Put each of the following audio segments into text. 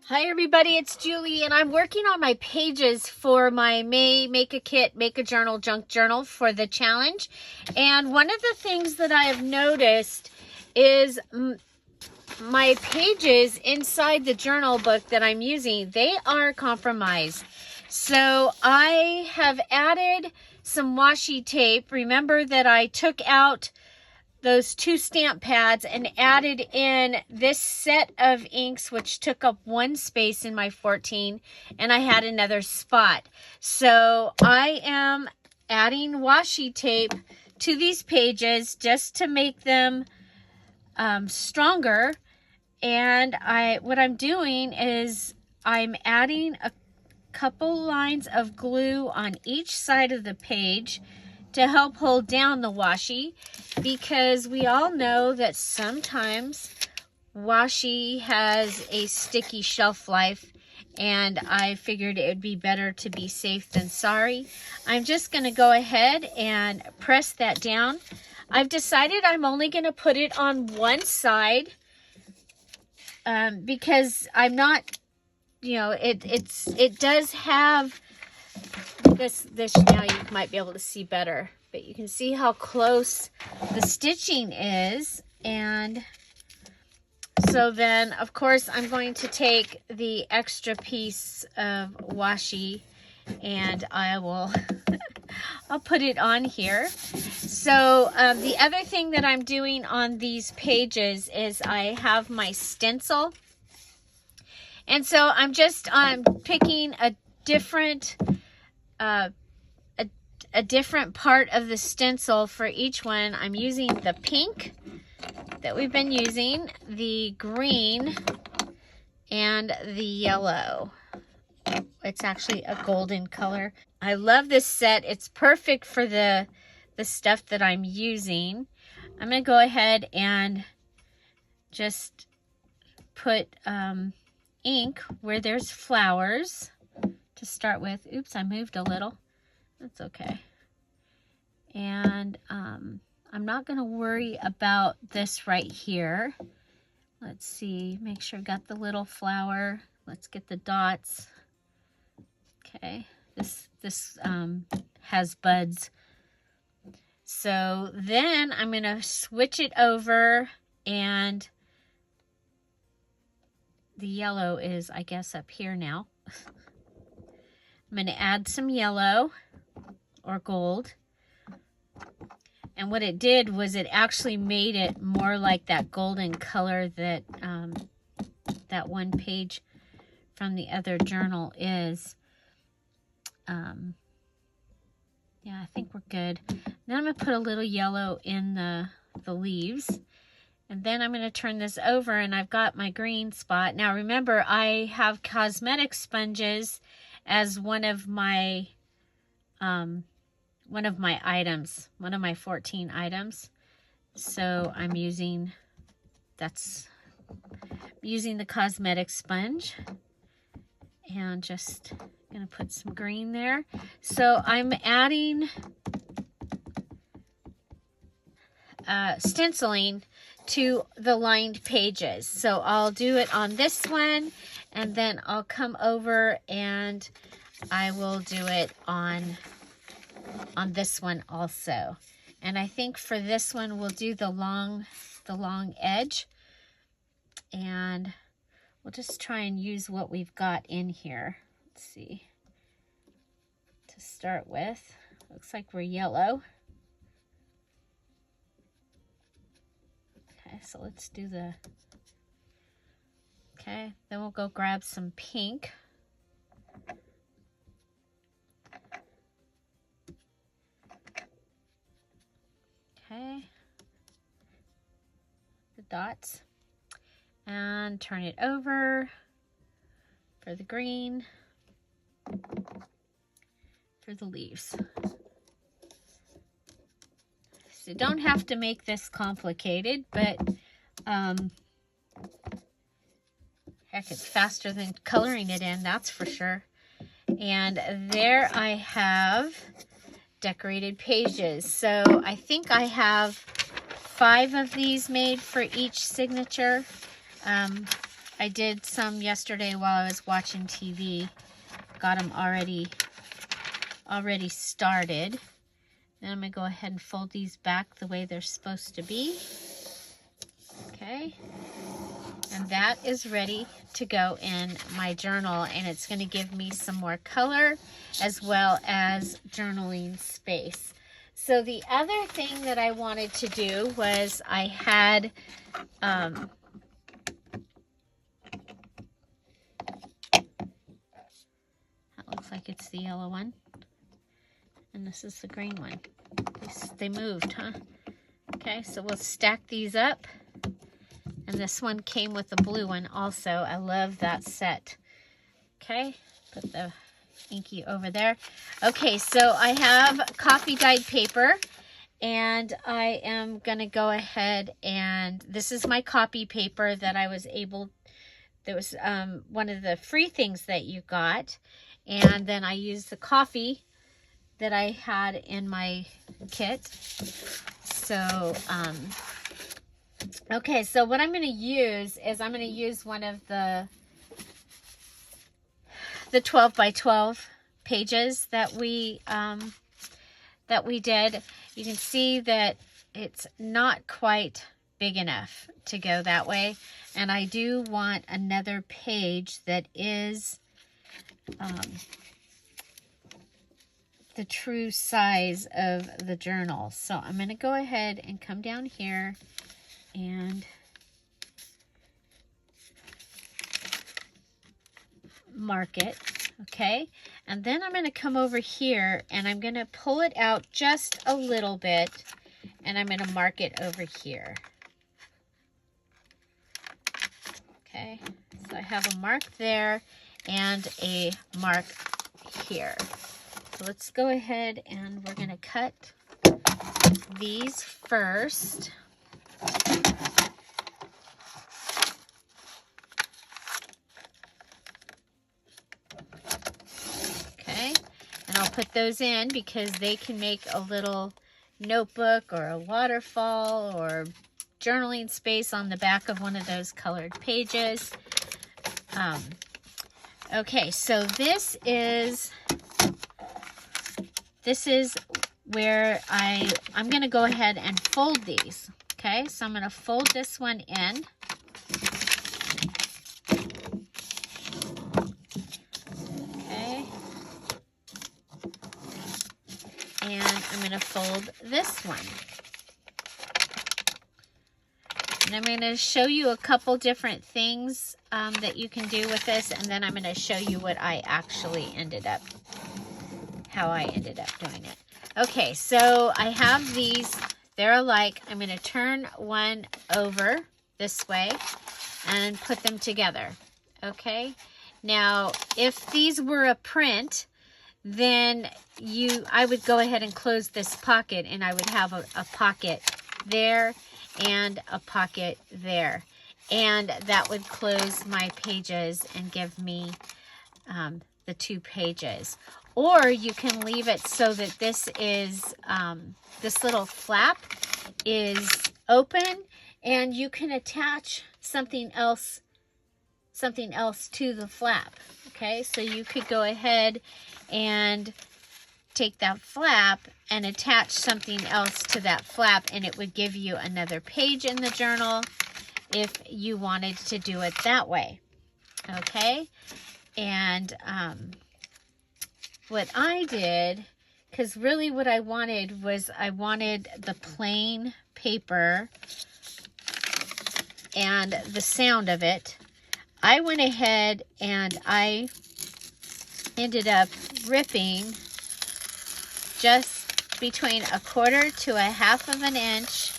Hi everybody, it's Julie and I'm working on my pages for my May Make a Kit, Make a Journal, Junk Journal for the challenge. And one of the things that I have noticed is my pages inside the journal book that I'm using, they are compromised. So I have added some washi tape. Remember that I took out those 2 stamp pads and added in this set of inks, which took up 1 space in my 14, and I had another spot. So I am adding washi tape to these pages just to make them stronger. And what I'm doing is I'm adding a couple lines of glue on each side of the page to help hold down the washi, because we all know that sometimes washi has a sticky shelf life, and I figured it would be better to be safe than sorry. I'm just going to go ahead and press that down. I've decided I'm only going to put it on one side because I'm not, it does have this now you might be able to see better, but you can see how close the stitching is. And so then of course I'm going to take the extra piece of washi and I'll put it on here. So the other thing that I'm doing on these pages is I have my stencil, and so I'm picking a different a different part of the stencil for each one. I'm using the pink that we've been using, the green, and the yellow. It's actually a golden color. I love this set. It's perfect for the stuff that I'm using. I'm going to go ahead and just put ink where there's flowers to start with. Oops, I moved a little. That's okay. And I'm not going to worry about this right here. Let's see, make sure I've got the little flower. Let's get the dots. Okay, this has buds. So then I'm going to switch it over, and the yellow is, I guess, up here now. I'm going to add some yellow or gold. And what it did was it actually made it more like that golden color that that one page from the other journal is. Yeah, I think we're good. Then I'm going to put a little yellow in the leaves. And then I'm going to turn this over, and I've got my green spot. Now remember, I have cosmetic sponges as one of my items, one of my 14 items. So I'm using the cosmetic sponge, and just gonna put some green there. So I'm adding stenciling to the lined pages. So I'll do it on this one, and then I'll come over and I will do it on this one also. And I think for this one we'll do the long edge, and we'll just try and use what we've got in here. Let's see. To start with, looks like we're yellow. Okay, so let's do the, okay, then we'll go grab some pink. Okay, the dots, and turn it over for the green, for the leaves. So don't have to make this complicated, but heck, it's faster than coloring it in, that's for sure. And there I have decorated pages. So I think I have 5 of these made for each signature. I did some yesterday while I was watching TV. Got them already started. Then I'm going to go ahead and fold these back the way they're supposed to be. Okay. And that is ready to go in my journal, and it's going to give me some more color as well as journaling space. So the other thing that I wanted to do was I had that looks like it's the yellow one, and this is the green one. They moved, huh? Okay, so we'll stack these up. And this one came with the blue one also. I love that set. Okay, put the inky over there. Okay, so I have coffee dyed paper, and I am going to go ahead and this is my copy paper that I was able, that was one of the free things that you got. And then I used the coffee that I had in my kit. So, okay, so what I'm going to use is I'm going to use one of the 12 by 12 pages that we did. You can see that it's not quite big enough to go that way, and I do want another page that is the true size of the journal. So I'm going to go ahead and come down here and mark it, okay? And then I'm going to come over here and I'm going to pull it out just a little bit, and I'm going to mark it over here. Okay, so I have a mark there and a mark here. So let's go ahead and we're going to cut these first. Okay, and I'll put those in because they can make a little notebook or a waterfall or journaling space on the back of one of those colored pages. Okay, so this is where I'm going to go ahead and fold these. Okay, so I'm going to fold this one in. Okay. And I'm going to fold this one. And I'm going to show you a couple different things that you can do with this, and then I'm going to show you what I actually how I ended up doing it. Okay, so I have these, they're alike. I'm going to turn one over this way and put them together. Okay, now if these were a print, then I would go ahead and close this pocket, and I would have a pocket there and a pocket there, and that would close my pages and give me the 2 pages. Or you can leave it so that this is this little flap is open, and you can attach something else to the flap. Okay, so you could go ahead and take that flap and attach something else to that flap, and it would give you another page in the journal if you wanted to do it that way. Okay, and what I did, because really what I wanted was I wanted the plain paper and the sound of it. I went ahead and I ended up ripping just between 1/4 to 1/2 of an inch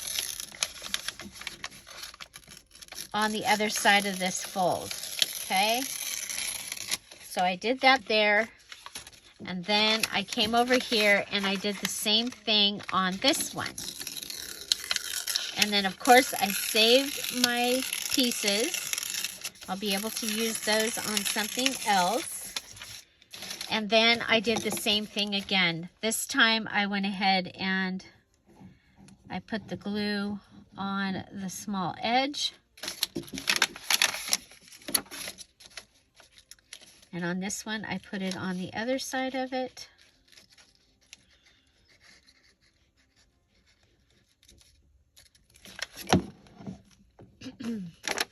on the other side of this fold. Okay, so I did that there, and then I came over here and I did the same thing on this one. And then of course I saved my pieces. I'll be able to use those on something else. And then I did the same thing again. This time I went ahead and I put the glue on the small edge. And on this one, I put it on the other side of it.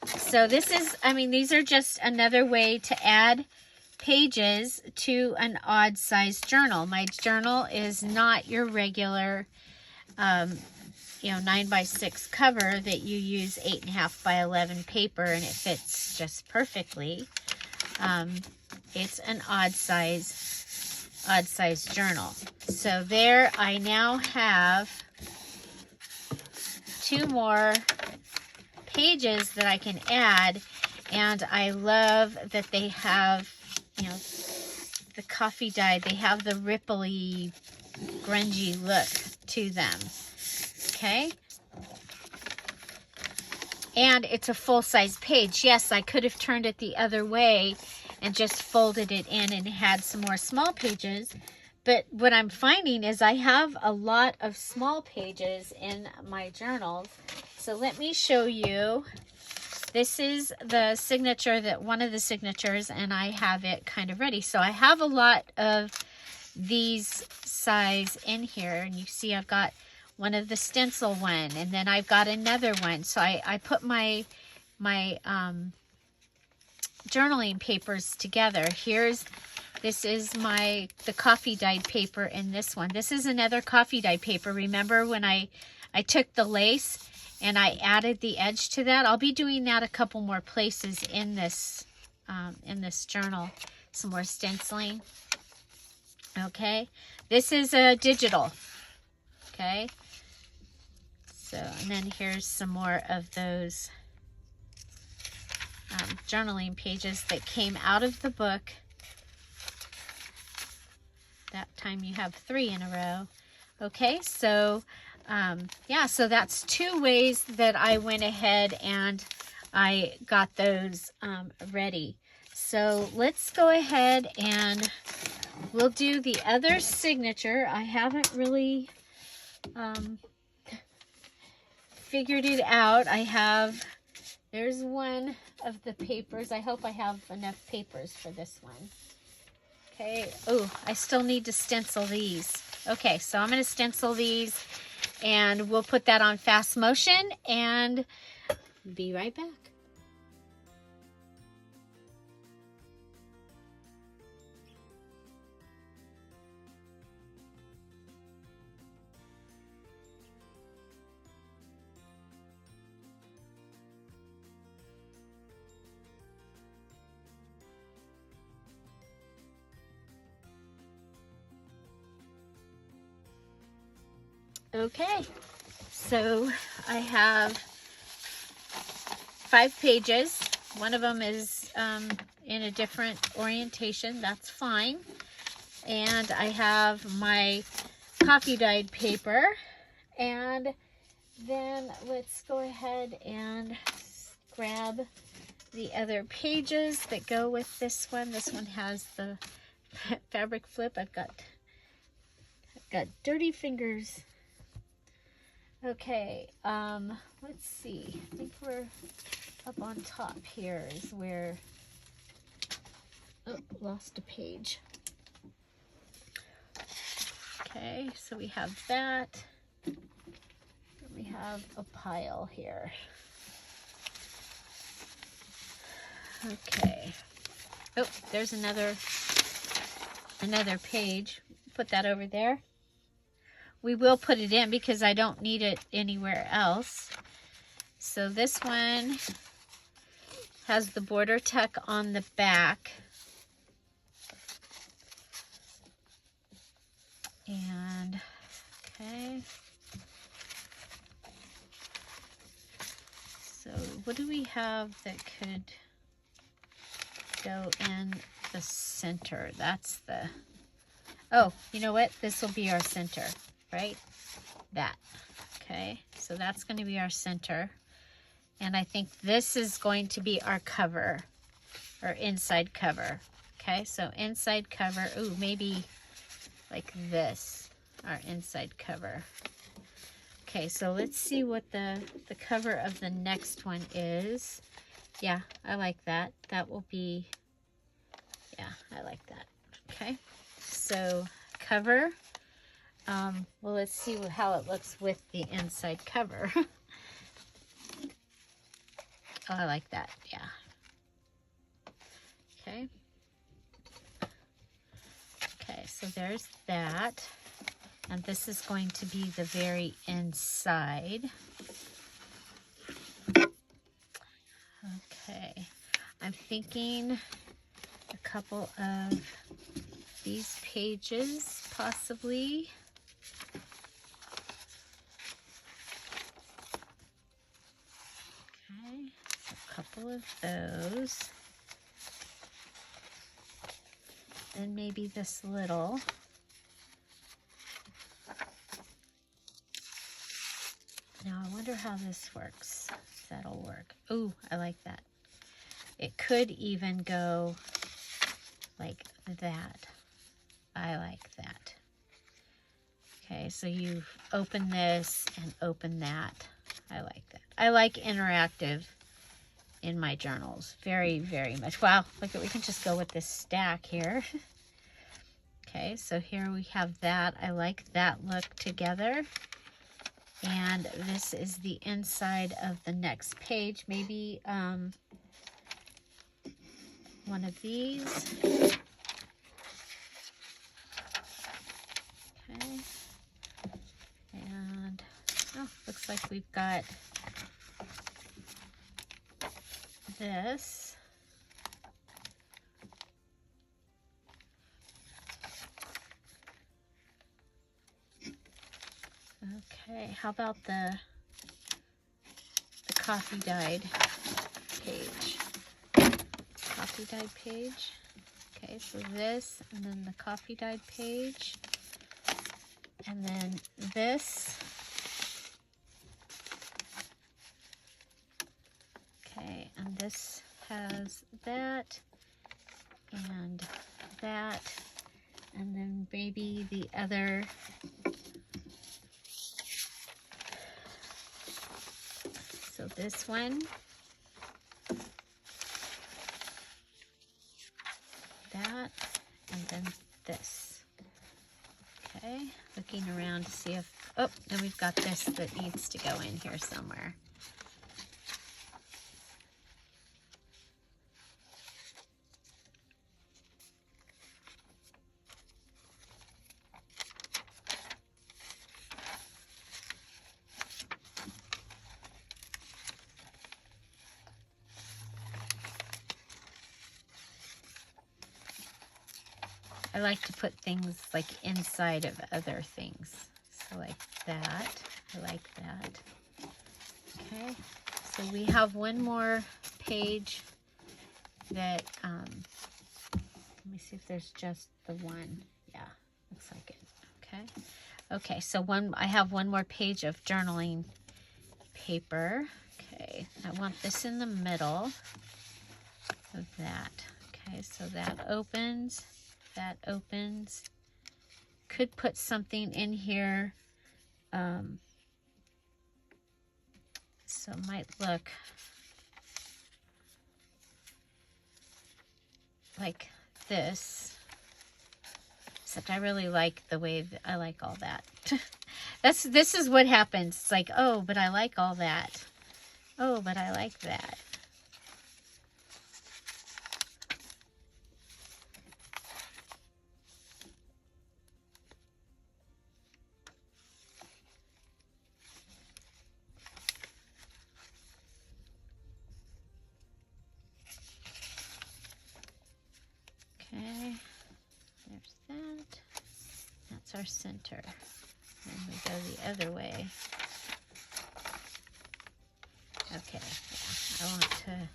So this is, I mean, these are just another way to add pages to an odd size journal. My journal is not your regular, 9x6 cover that you use 8.5 by 11 paper and it fits just perfectly. It's an odd size journal. So there I now have 2 more pages that I can add, and I love that they have, the coffee dyed, they have the ripply, grungy look to them. Okay. And it's a full-size page. Yes, I could have turned it the other way and just folded it in and had some more small pages. But what I'm finding is I have a lot of small pages in my journals. So let me show you. This is the signature, one of the signatures, and I have it kind of ready. So I have a lot of these size in here, and you see I've got one of the stencil one, and then I've got another one. So I put my journaling papers together. This is the coffee dyed paper in this one. This is another coffee dyed paper. Remember when I took the lace and I added the edge to that? I'll be doing that a couple more places in this journal. Some more stenciling. Okay, this is a digital. Okay, so and then here's some more of those journaling pages that came out of the book. That time you have 3 in a row. Okay, so yeah, so that's 2 ways that I went ahead and I got those ready. So let's go ahead and we'll do the other signature. I haven't really figured it out. There's one of the papers. I hope I have enough papers for this one. Okay. Oh, I still need to stencil these. Okay, so I'm going to stencil these and we'll put that on fast motion and be right back. Okay, so I have 5 pages. One of them is in a different orientation. That's fine. And I have my coffee dyed paper. And then let's go ahead and grab the other pages that go with this one. This one has the fabric flip. I've got dirty fingers. Okay, let's see. I think we're up on top here is where, oh, lost a page. Okay, so we have that. We have a pile here. Okay. Oh, there's another page. Put that over there. We will put it in because I don't need it anywhere else. So this one has the border tuck on the back. And, okay. So what do we have that could go in the center? That's the, oh, you know what? This will be our center. Right? That. Okay, so that's going to be our center. And I think this is going to be our cover, or inside cover. Okay, so inside cover. Ooh, maybe like this, our inside cover. Okay, so let's see what the cover of the next one is. Yeah, I like that. That will be, Yeah, I like that. Okay, so cover. Well, let's see how it looks with the inside cover. Oh, I like that. Yeah. Okay. Okay, so there's that. And this is going to be the very inside. Okay. I'm thinking a couple of these pages, possibly. Okay, so a couple of those. Then maybe this little. Now I wonder how this works. If that'll work. Ooh, I like that. It could even go like that. I like that. Okay, so you open this and open that. I like that. I like interactive in my journals very, very much. Wow, look at, we can just go with this stack here. Okay, so here we have that. I like that look together. And this is the inside of the next page. Maybe one of these. Okay. And oh, looks like we've got this. Okay, how about the coffee dyed page? Coffee dyed page. Okay, so this, and then the coffee dyed page, and then this. Okay, and this has that, and that, and then maybe the other. So this one, that, and then this. Okay, looking around to see if, oh, and we've got this that needs to go in here somewhere. I like to put things like inside of other things. So like that, I like that. Okay, so we have one more page that, let me see if there's just the one. Yeah, looks like it. Okay. Okay, so I have one more page of journaling paper. Okay, I want this in the middle of that. Okay, so that opens. That opens. Could put something in here. So it might look like this. Except I really like the way that I like all that. This is what happens. It's like, oh, but I like all that. Oh, but I like that. Okay, there's that. That's our center. And we go the other way. Okay, yeah,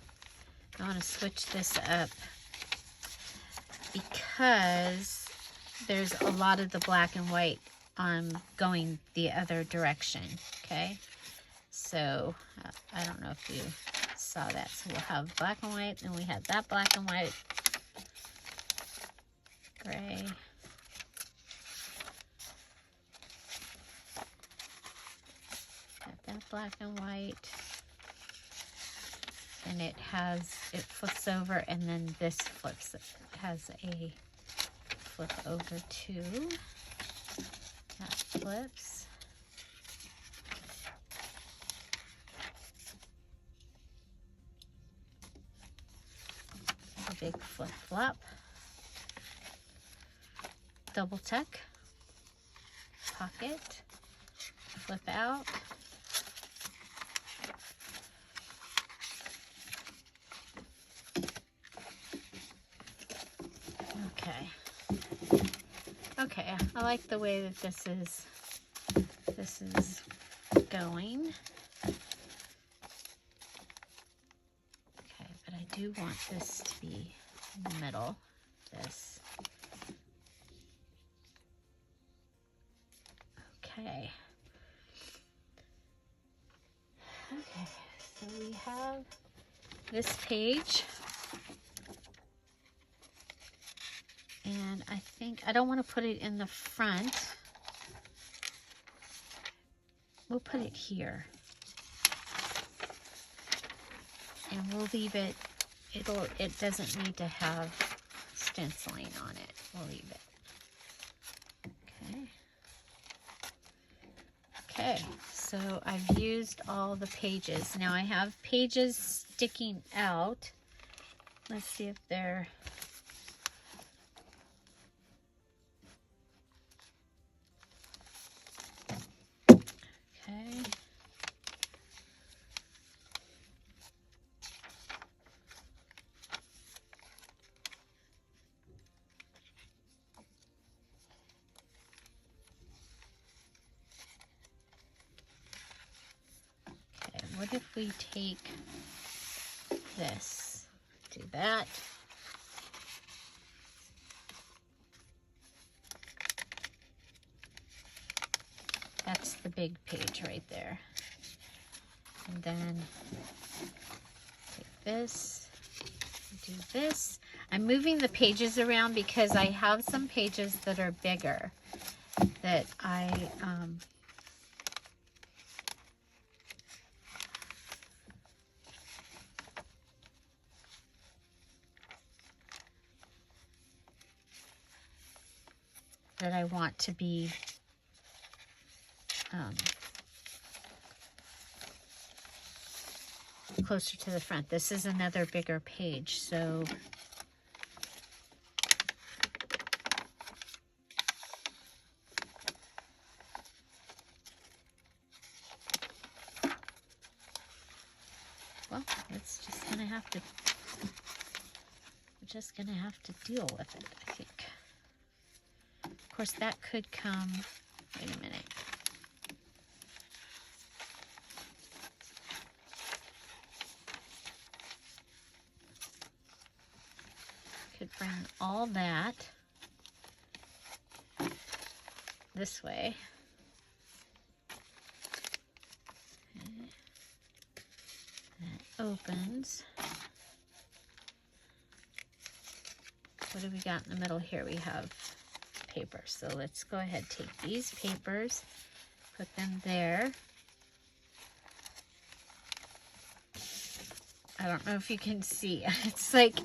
I want to switch this up because there's a lot of the black and white going the other direction. Okay, so I don't know if you saw that. So we'll have black and white, and we have that black and white. Gray. Got that black and white. and it flips over, and then this has a flip over too. That flips. A big flip flop. Double tuck. Pocket. Flip out. Okay, I like the way that this is going. Okay, but I do want this to be in the middle. This. Okay. Okay, so we have this page. And I think, I don't want to put it in the front. We'll put it here. And we'll leave it, it doesn't need to have stenciling on it. We'll leave it. Okay. Okay, so I've used all the pages. Now I have pages sticking out. Let's see if they're... Okay. Okay, what if we take this, do that. That's the big page right there. And then take this, do this. I'm moving the pages around because I have some pages that are bigger that I want to be closer to the front. This is another bigger page, so well, it's just gonna have to, we're just gonna have to deal with it, I think. Of course, that could come, wait a minute. Could bring all that this way. Okay. That opens. What do we got in the middle here? We have paper. So let's go ahead and take these papers, put them there. I don't know if you can see. It's like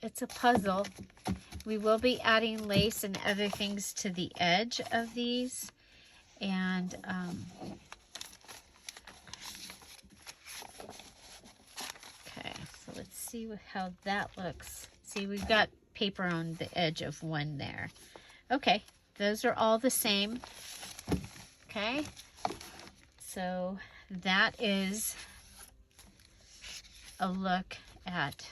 it's a puzzle. We will be adding lace and other things to the edge of these, and okay, so let's see how that looks. See, we've got paper on the edge of one there. Okay, those are all the same. Okay, so that is a look at,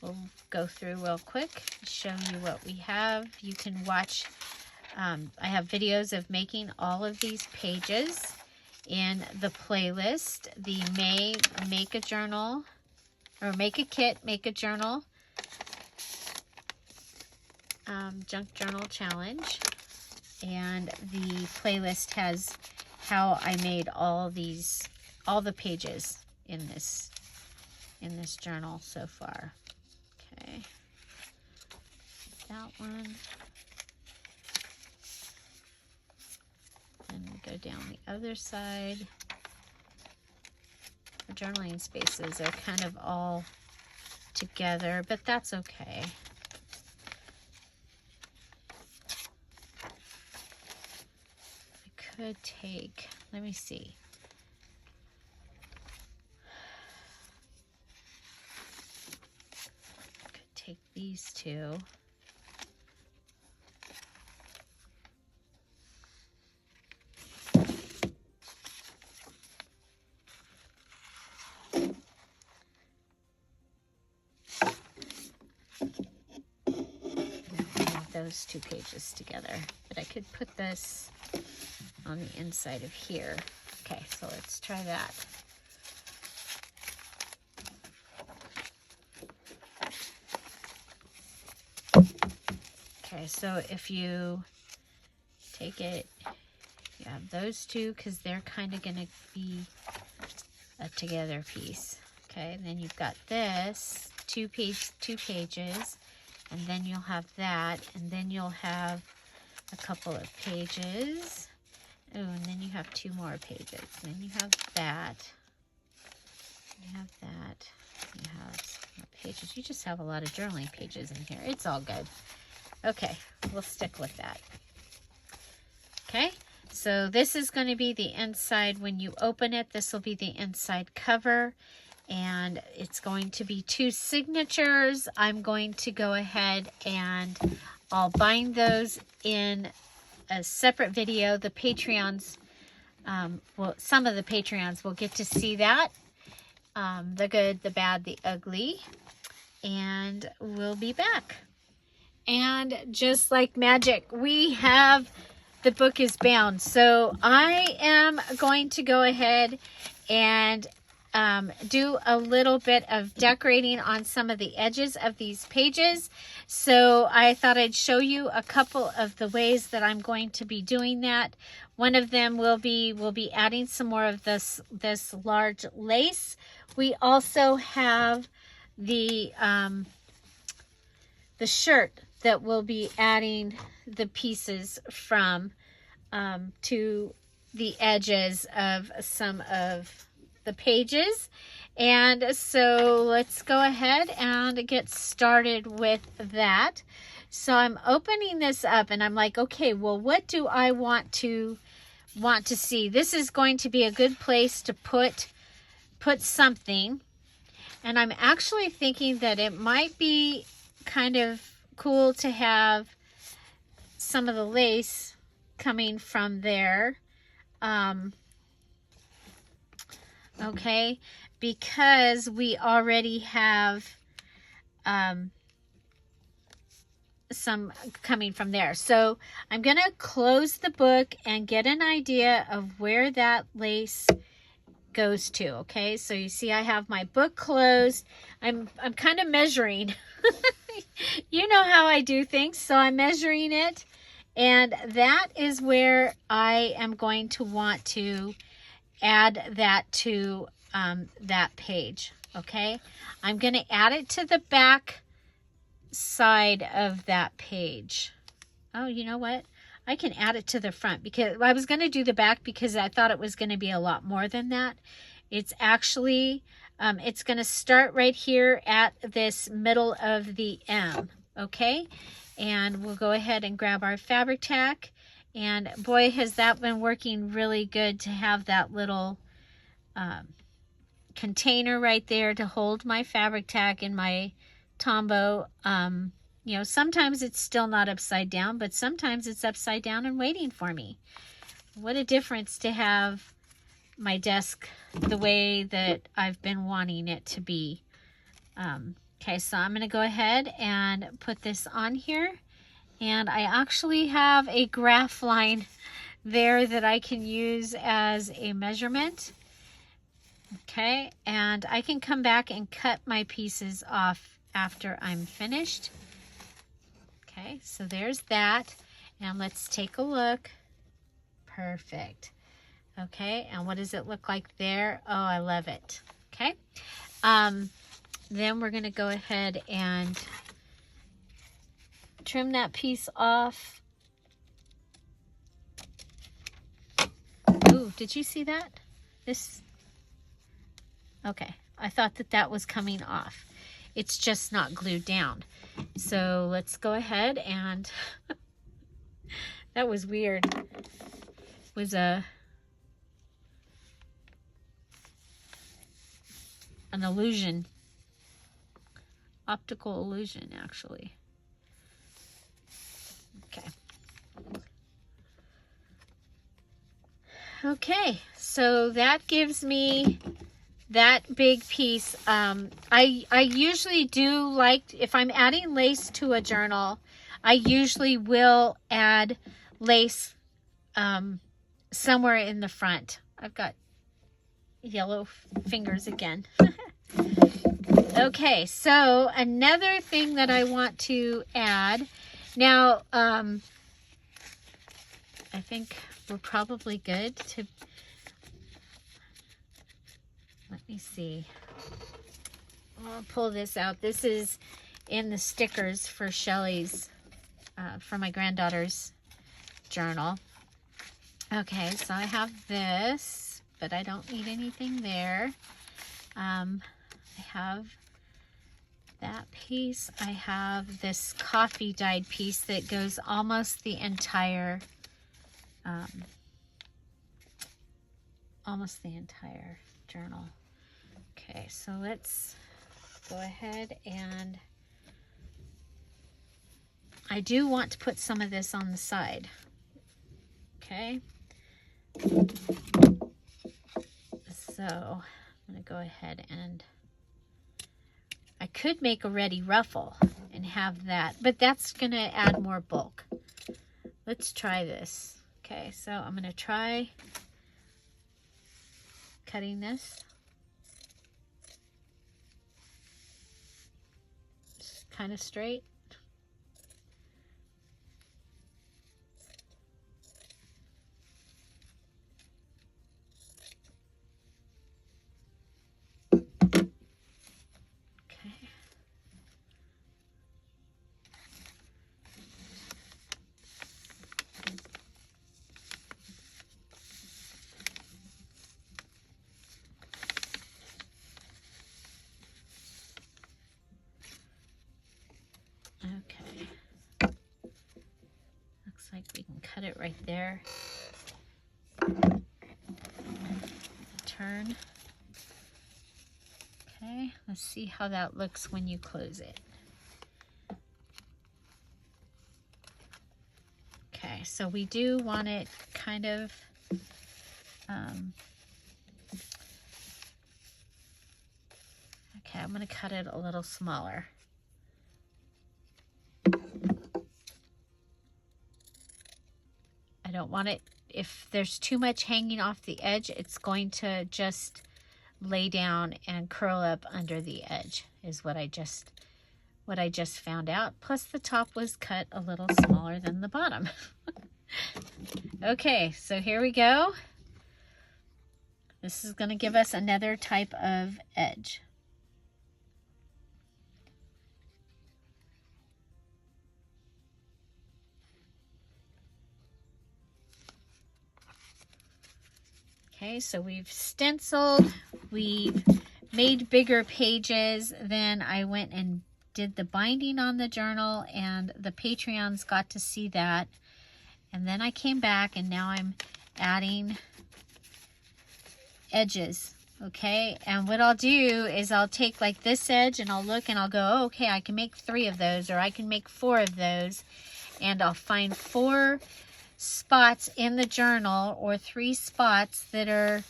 we'll go through real quick, show you what we have. You can watch, I have videos of making all of these pages in the playlist, the Make a Journal, or Make a Kit, Make a Journal, Junk Journal Challenge. And the playlist has how I made all the pages in this journal so far. Okay, that one. And we go down the other side. journaling spaces are kind of all together, but that's okay. I could take, let me see. I could take these two. Those two pages together, but I could put this on the inside of here. Okay, so let's try that. Okay, so if you take it, you have those two because they're kind of going to be a together piece. Okay, and then you've got this two pages. And then you'll have that, and then you'll have a couple of pages. Oh, and then you have two more pages. Then you have that. You have that. You have some more pages. You just have a lot of journaling pages in here. It's all good. Okay, we'll stick with that. Okay, so this is going to be the inside. When you open it, this will be the inside cover. And it's going to be two signatures. I'm going to go ahead and I'll bind those in a separate video. The Patreons, well, some of the Patreons will get to see that. The good, the bad, the ugly. And we'll be back. And just like magic, we have the book is bound. So I am going to go ahead and do a little bit of decorating on some of the edges of these pages. So I thought I'd show you a couple of the ways that I'm going to be doing that. One of them will be, we'll be adding some more of this large lace. We also have the shirt that we'll be adding the pieces from to the edges of some of the pages. And so let's go ahead and get started with that. So I'm opening this up and I'm like, okay, well, what do I want to see? This is going to be a good place to put something. And I'm actually thinking that it might be kind of cool to have some of the lace coming from there. Okay, because we already have some coming from there. So I'm going to close the book and get an idea of where that lace goes to. Okay, so you see I have my book closed. I'm kind of measuring. You know how I do things, so I'm measuring it, and that is where I am going to want to add that to that page. Okay, I'm going to add it to the back side of that page. Oh, you know what? I can add it to the front, because I was going to do the back because I thought it was going to be a lot more than that. It's actually, it's going to start right here at this middle of the M. Okay, and we'll go ahead and grab our fabric tack. And boy, has that been working really good to have that little container right there to hold my fabric tack and my Tombow. You know, sometimes it's still not upside down, but sometimes it's upside down and waiting for me. What a difference to have my desk the way that I've been wanting it to be. Okay, so I'm going to go ahead and put this on here. And I actually have a graph line there that I can use as a measurement. Okay, and I can come back and cut my pieces off after I'm finished. Okay, so there's that. And let's take a look. Perfect. Okay, and what does it look like there? Oh, I love it. Okay, then we're going to go ahead and trim that piece off. Ooh, did you see that? This, Okay, I thought that that was coming off. It's just not glued down. So let's go ahead and that was weird. It was an illusion. Optical illusion, actually. Okay. Okay, so that gives me that big piece. I usually do like, if I'm adding lace to a journal, I usually will add lace somewhere in the front. I've got yellow fingers again. Okay, so another thing that I want to add. Now, I think we're probably good to, let me see. I'll pull this out. This is in the stickers for Shelly's, for my granddaughter's journal. Okay, so I have this, but I don't need anything there. I have that piece. I have this coffee dyed piece that goes almost the entire journal. Okay, so let's go ahead, and I do want to put some of this on the side. Okay, so I'm going to go ahead and I could make a ready ruffle and have that, but that's going to add more bulk. Let's try this. Okay, so I'm going to try cutting this. Just kind of straight. Okay, looks like we can cut it right there. Turn. Okay, let's see how that looks when you close it. Okay, so we do want it kind of okay, I'm going to cut it a little smaller. I don't want it, if there's too much hanging off the edge, it's going to just lay down and curl up under the edge, is what I just found out. Plus the top was cut a little smaller than the bottom. Okay, so here we go. This is going to give us another type of edge. Okay, so we've stenciled, we've made bigger pages, then I went and did the binding on the journal, and the Patreons got to see that. And then I came back, and now I'm adding edges, okay? And what I'll do is I'll take like this edge, and I'll look and I'll go, oh, okay, I can make 3 of those, or I can make 4 of those, and I'll find 4 spots in the journal, or 3 spots that are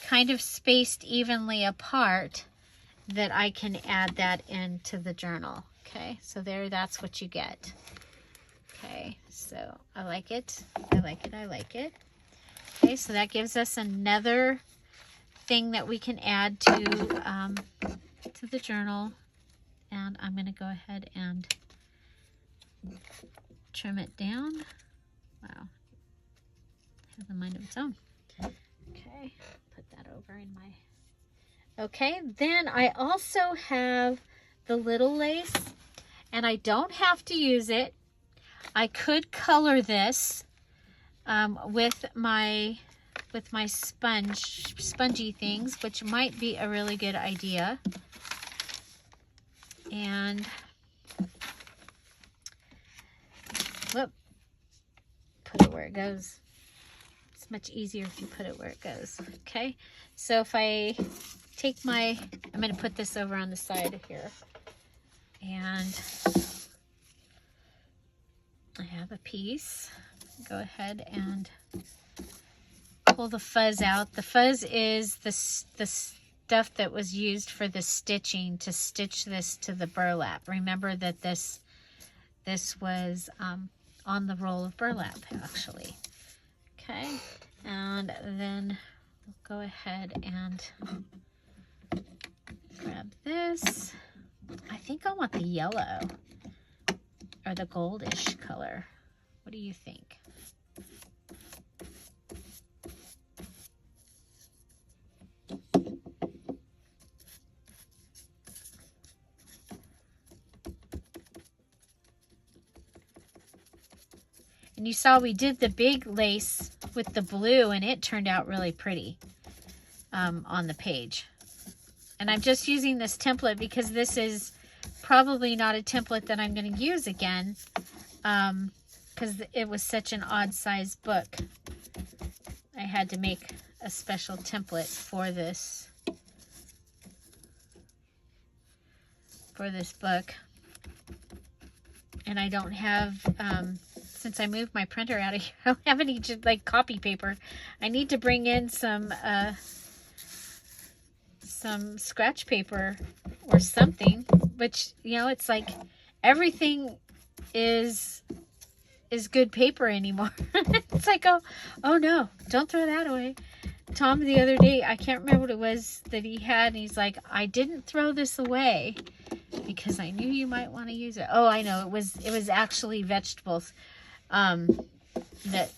kind of spaced evenly apart, that I can add that into the journal. Okay, so there, that's what you get. Okay, so I like it. I like it. I like it. Okay, so that gives us another thing that we can add to the journal. And I'm going to go ahead and trim it down. Wow, it has a mind of its own. Okay, put that over in my... Okay, then I also have the little lace, and I don't have to use it. I could color this with my with my spongy things, which might be a really good idea. And whoop, put it where it goes. It's much easier if you put it where it goes. Okay, so if I take I'm going to put this over on the side here, and I have a piece. Go ahead and pull the fuzz out. The fuzz is the stuff that was used for the stitching to stitch this to the burlap. Remember that this was on the roll of burlap, actually. Okay, and then we'll go ahead and grab this. I think I want the yellow or the goldish color. What do you think? And you saw we did the big lace with the blue, and it turned out really pretty on the page. And I'm just using this template because this is probably not a template that I'm going to use again, because it was such an odd size book. I had to make a special template for this book. And I don't have, since I moved my printer out of here, I don't have any like copy paper. I need to bring in some scratch paper or something, which, you know, it's like everything is good paper anymore. It's like, oh no, don't throw that away. Tom the other day, I can't remember what it was that he had, and he's like, I didn't throw this away because I knew you might want to use it. Oh, I know, it was actually vegetables. That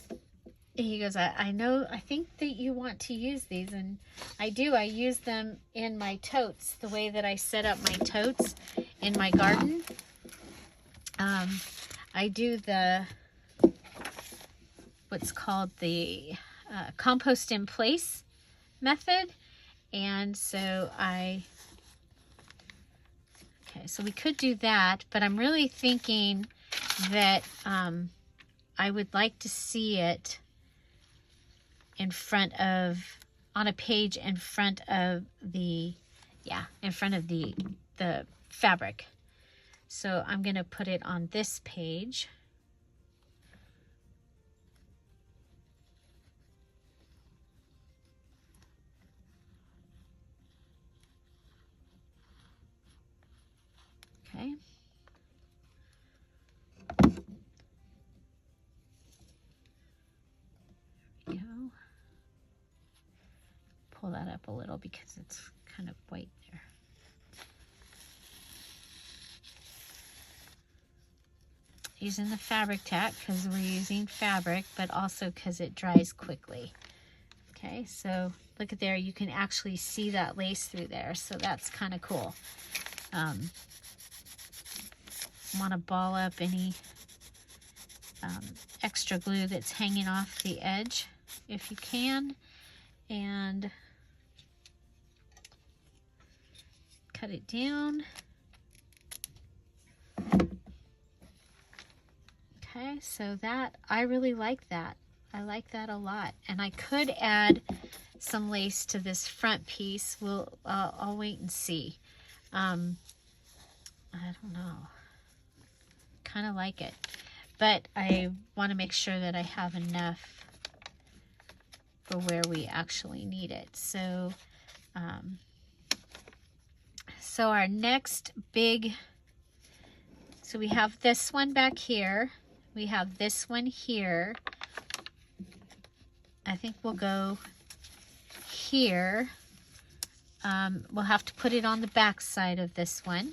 he goes, I know, I think that you want to use these, and I do. I use them in my totes, the way that I set up my totes in my garden. I do what's called the compost in place method, and so so we could do that, but I'm really thinking that I would like to see it in front of, on a page in front of the fabric. So I'm going to put it on this page. Okay. There we go. Pull that up a little because it's kind of white there. Using the fabric tack because we're using fabric, but also because it dries quickly. Okay, so look at there, you can actually see that lace through there, so that's kind of cool. Want to ball up any extra glue that's hanging off the edge if you can, and cut it down. Okay, so that, I really like that. I like that a lot. And I could add some lace to this front piece. I'll wait and see. I don't know. Kind of like it. But I want to make sure that I have enough for where we actually need it. So, so our next big, so we have this one back here. We have this one here. I think we'll go here. We'll have to put it on the back side of this one.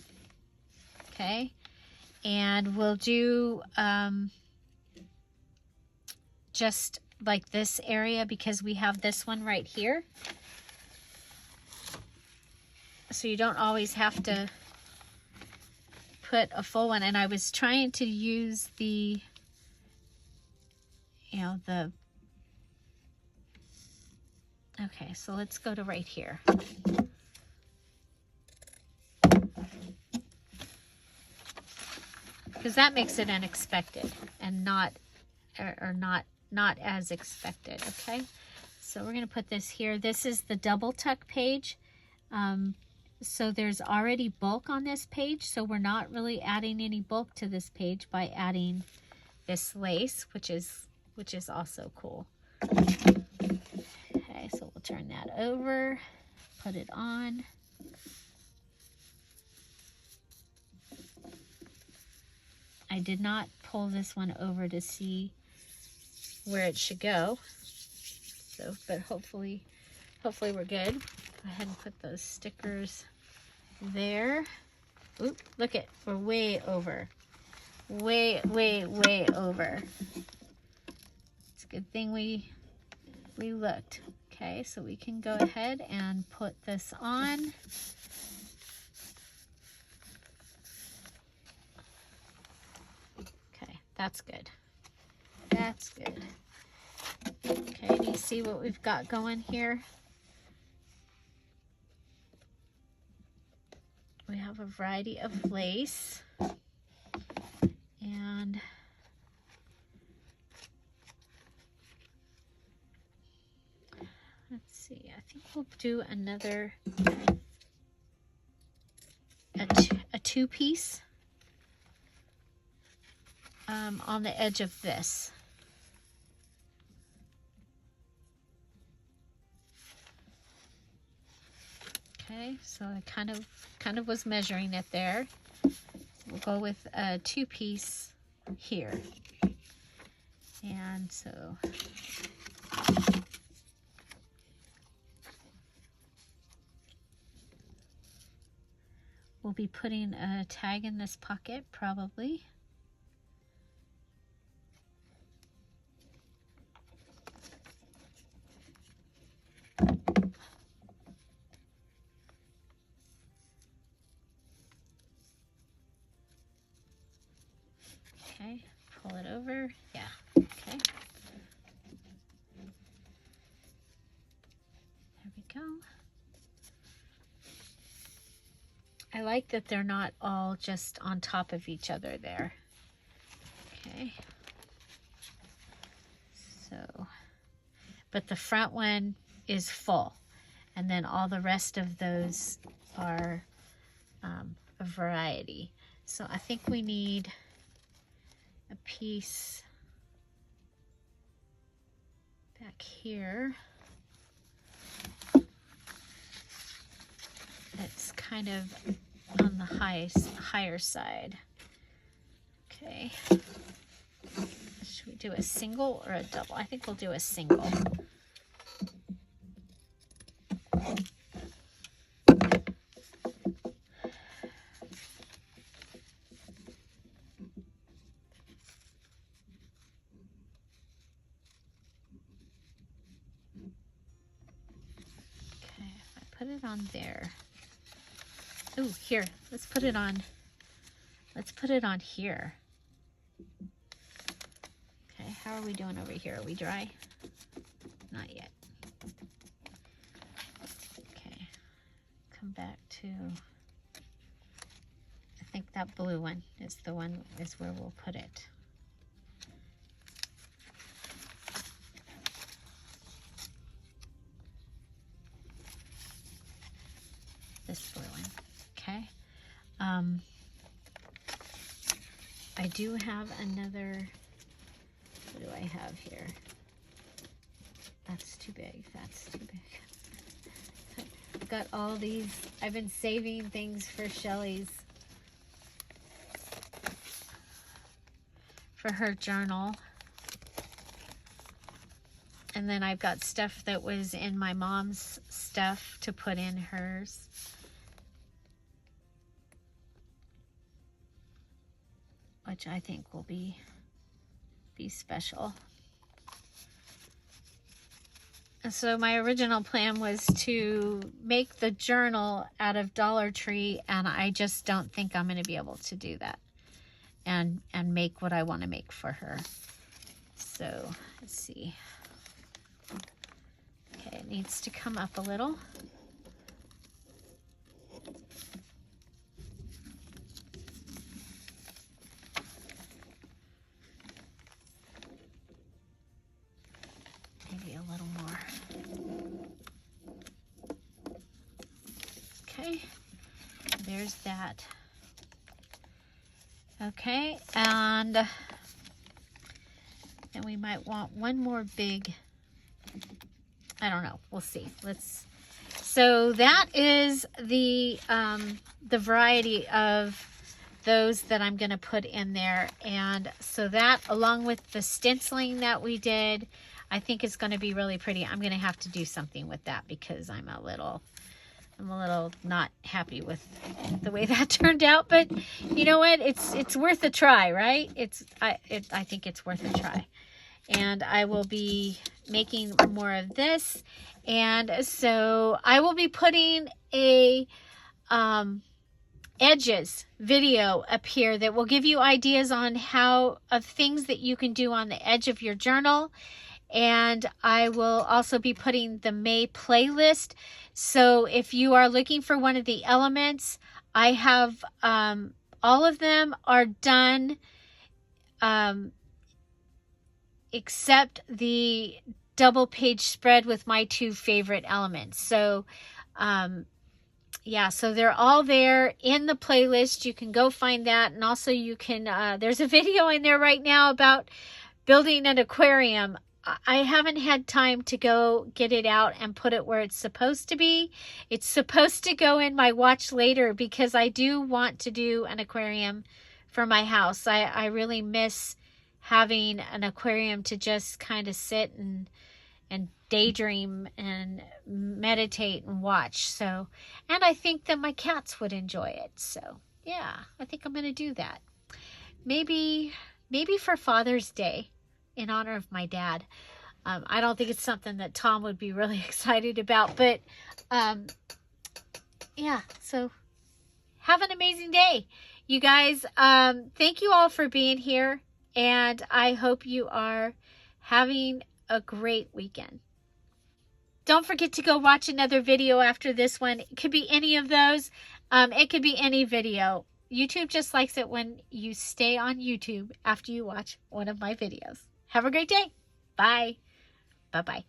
Okay. And we'll do just like this area because we have this one right here. So you don't always have to put a full one. And I was trying to use the, you know, the Okay, so let's go to right here. Because that makes it unexpected and not as expected, okay? So we're going to put this here. This is the double tuck page. So there's already bulk on this page, so we're not really adding any bulk to this page by adding this lace, which is also cool. Okay, so we'll turn that over, put it on. I did not pull this one over to see where it should go. So, but hopefully we're good. Go ahead and put those stickers there. Oop, look it, we're way over. Way over. It's a good thing we looked. Okay, so we can go ahead and put this on. Okay, that's good. That's good. Okay, do you see what we've got going here? We have a variety of lace. And let's see, I think we'll do another, a two-piece on the edge of this. Okay, so I kind of was measuring it there. We'll go with a two-piece here. And so we'll be putting a tag in this pocket probably. Okay, pull it over. Yeah, okay. There we go. I like that they're not all just on top of each other there. Okay. So, but the front one is full, and then all the rest of those are a variety. So I think we need a piece back here that's kind of on the higher side. Okay. Should we do a single or a double? I think we'll do a single. Put it on there. Oh, here. Let's put it on. Let's put it on here. Okay, how are we doing over here? Are we dry? Not yet. Okay. Come back to, I think that blue one is the one is where we'll put it. This blue one. Okay. I do have another, what do I have here? That's too big. That's too big. I've got all these. I've been saving things for Shelly's, for her journal. And then I've got stuff that was in my mom's stuff to put in hers. Which I think will be special. And so my original plan was to make the journal out of Dollar Tree, and I just don't think I'm going to be able to do that and make what I want to make for her. So let's see. Okay, it needs to come up a little. Maybe a little more. Okay, there's that. Okay, and then we might want one more big, I don't know, we'll see. So that is the variety of those that I'm going to put in there. And so that, along with the stenciling that we did, I think is going to be really pretty. I'm going to have to do something with that because I'm a little not happy with the way that turned out. But you know what? It's worth a try, right? I think it's worth a try. And I will be making more of this. And so I will be putting a edges video up here that will give you ideas on of things that you can do on the edge of your journal. And I will also be putting the May playlist. So if you are looking for one of the elements, I have all of them are done except the double page spread with my 2 favorite elements. So yeah, so they're all there in the playlist. You can go find that. And also you can, there's a video in there right now about building an aquarium. I haven't had time to go get it out and put it where it's supposed to be. It's supposed to go in my watch later because I do want to do an aquarium for my house. I really miss having an aquarium to just kind of sit and daydream and meditate and watch. So, and I think that my cats would enjoy it. So yeah, I think I'm going to do that. Maybe for Father's Day in honor of my dad. I don't think it's something that Tom would be really excited about, but yeah, so have an amazing day. You guys, thank you all for being here, and I hope you are having a great weekend. Don't forget to go watch another video after this one. It could be any of those. It could be any video. YouTube just likes it when you stay on YouTube after you watch one of my videos. Have a great day. Bye. Bye-bye.